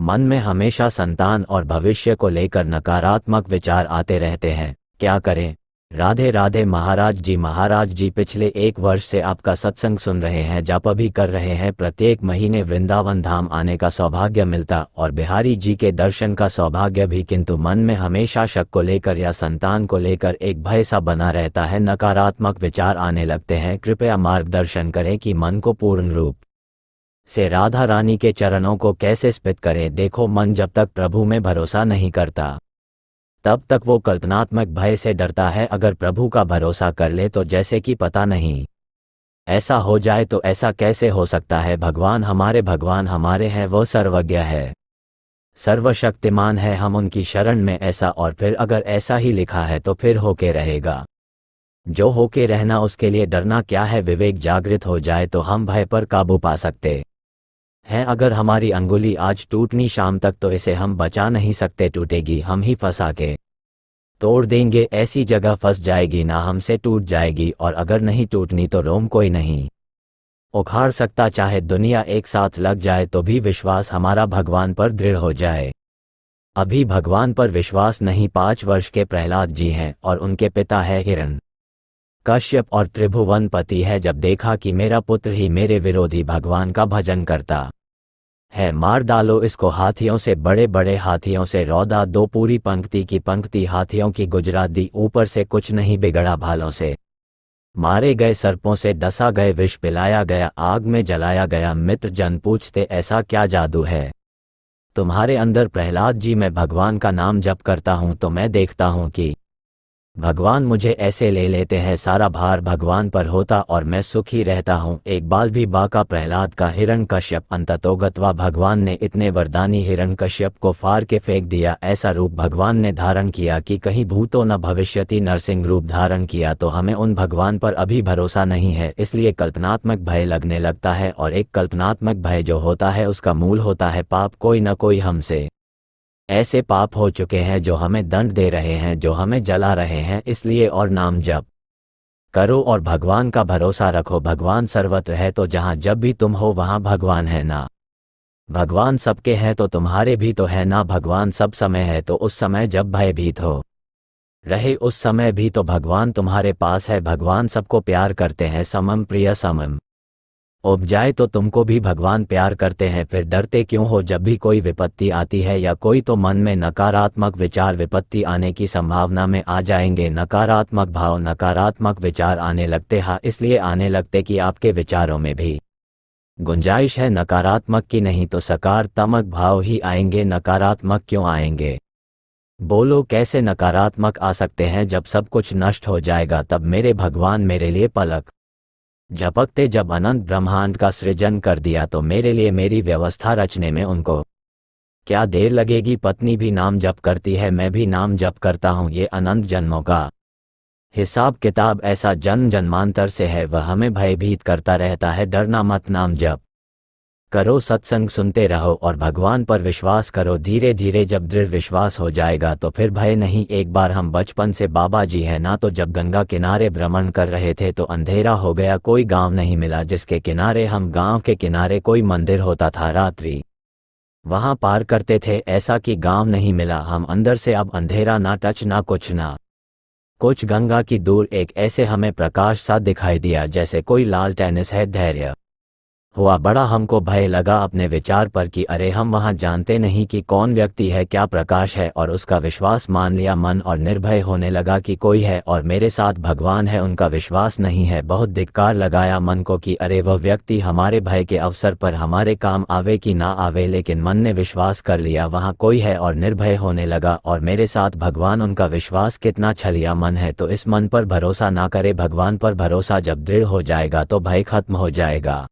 मन में हमेशा संतान और भविष्य को लेकर नकारात्मक विचार आते रहते हैं, क्या करें? राधे राधे महाराज जी पिछले 1 वर्ष से आपका सत्संग सुन रहे हैं, जप भी कर रहे हैं। प्रत्येक महीने वृंदावन धाम आने का सौभाग्य मिलता और बिहारी जी के दर्शन का सौभाग्य भी, किंतु मन में हमेशा शक को लेकर या संतान को लेकर एक भय सा बना रहता है, नकारात्मक विचार आने लगते हैं। कृपया मार्गदर्शन करें कि मन को पूर्ण रूप से राधा रानी के चरणों को कैसे स्थित करें। देखो, मन जब तक प्रभु में भरोसा नहीं करता तब तक वो कल्पनात्मक भय से डरता है। अगर प्रभु का भरोसा कर ले तो जैसे कि पता नहीं ऐसा हो जाए तो ऐसा कैसे हो सकता है। भगवान हमारे हैं, वो सर्वज्ञ है, सर्वशक्तिमान है, हम उनकी शरण में। ऐसा और फिर अगर ऐसा ही लिखा है तो फिर होके रहेगा। जो होके रहना, उसके लिए डरना क्या है। विवेक जागृत हो जाए तो हम भय पर काबू पा सकते हैं। अगर हमारी अंगुली आज टूटनी शाम तक तो इसे हम बचा नहीं सकते, टूटेगी, हम ही फंसा के तोड़ देंगे। ऐसी जगह फंस जाएगी ना हमसे टूट जाएगी, और अगर नहीं टूटनी तो रोम कोई नहीं उखाड़ सकता। चाहे दुनिया एक साथ लग जाए तो भी विश्वास हमारा भगवान पर दृढ़ हो जाए। अभी भगवान पर विश्वास नहीं। 5 वर्ष के प्रहलाद जी हैं और उनके पिता है हिरण कश्यप और त्रिभुवन पति है। जब देखा कि मेरा पुत्र ही मेरे विरोधी भगवान का भजन करता है, मार डालो इसको हाथियों से, बड़े बड़े हाथियों से रौदा दो। पूरी पंक्ति की पंक्ति हाथियों की गुजरा दी। ऊपर से कुछ नहीं बिगड़ा, भालों से मारे गए, सर्पों से डसा गए, विष पिलाया गया, आग में जलाया गया। मित्र जन पूछते ऐसा क्या जादू है तुम्हारे अंदर प्रहलाद जी? मैं भगवान का नाम जप करता हूँ तो मैं देखता हूँ कि भगवान मुझे ऐसे ले लेते हैं, सारा भार भगवान पर होता और मैं सुखी रहता हूँ। एक बाल भी बाका प्रहलाद का। हिरण्यकश्यप अंततोगत्वा भगवान ने इतने वरदानी हिरण्यकश्यप को फाड़ के फेंक दिया। ऐसा रूप भगवान ने धारण किया कि कहीं भूतो न भविष्यति। नरसिंह रूप धारण किया तो हमें उन भगवान पर अभी भरोसा नहीं है, इसलिए कल्पनात्मक भय लगने लगता है। और एक कल्पनात्मक भय जो होता है उसका मूल होता है पाप। कोई न कोई हमसे ऐसे पाप हो चुके हैं जो हमें दंड दे रहे हैं, जो हमें जला रहे हैं। इसलिए और नाम जप करो और भगवान का भरोसा रखो। भगवान सर्वत्र है, तो जहाँ जब भी तुम हो वहाँ भगवान है ना। भगवान सबके हैं तो तुम्हारे भी तो है ना। भगवान सब समय है, तो उस समय जब भयभीत हो रहे उस समय भी तो भगवान तुम्हारे पास है। भगवान सबको प्यार करते हैं। समम प्रिय समम उपजाए तो तुमको भी भगवान प्यार करते हैं। फिर डरते क्यों हो? जब भी कोई विपत्ति आती है या कोई, तो मन में नकारात्मक विचार विपत्ति आने की संभावना में आ जाएंगे। नकारात्मक भाव, नकारात्मक विचार आने लगते। हाँ, इसलिए आने लगते कि आपके विचारों में भी गुंजाइश है नकारात्मक की, नहीं तो सकारात्मक भाव ही आएंगे। नकारात्मक क्यों आएंगे? बोलो, कैसे नकारात्मक आ सकते हैं? जब सब कुछ नष्ट हो जाएगा तब मेरे भगवान मेरे लिए पलक झपकते। जब अनंत ब्रह्मांड का सृजन कर दिया तो मेरे लिए मेरी व्यवस्था रचने में उनको क्या देर लगेगी? पत्नी भी नाम जप करती है, मैं भी नाम जप करता हूँ। ये अनंत जन्मों का हिसाब किताब ऐसा जन्म जन्मांतर से है, वह हमें भयभीत करता रहता है। डरना मत, नाम जप करो, सत्संग सुनते रहो और भगवान पर विश्वास करो। धीरे धीरे जब दृढ़ विश्वास हो जाएगा तो फिर भय नहीं। एक बार हम बचपन से, बाबा जी है ना, तो जब गंगा किनारे भ्रमण कर रहे थे तो अंधेरा हो गया, कोई गांव नहीं मिला जिसके किनारे हम। गांव के किनारे कोई मंदिर होता था, रात्रि वहां पार करते थे। ऐसा कि गांव नहीं मिला। हम अंदर से अब अंधेरा, ना टच ना कुछ ना कुछ। गंगा की दूर एक ऐसे हमें प्रकाश सा दिखाई दिया जैसे कोई लाल टेनिस है। धैर्य हुआ बड़ा, हमको भय लगा अपने विचार पर कि अरे हम वहां जानते नहीं कि कौन व्यक्ति है, क्या प्रकाश है, और उसका विश्वास मान लिया मन, और निर्भय होने लगा कि कोई है और मेरे साथ भगवान है, उनका विश्वास नहीं है। बहुत धिक्कार लगाया मन को कि अरे वह व्यक्ति हमारे भय के अवसर पर हमारे काम आवे कि ना आवे, लेकिन मन ने विश्वास कर लिया वहां कोई है और निर्भय होने लगा और मेरे साथ भगवान। उनका विश्वास कितना छलिया मन है, तो इस मन पर भरोसा ना करे। भगवान पर भरोसा जब दृढ़ हो जाएगा तो भय खत्म हो जाएगा।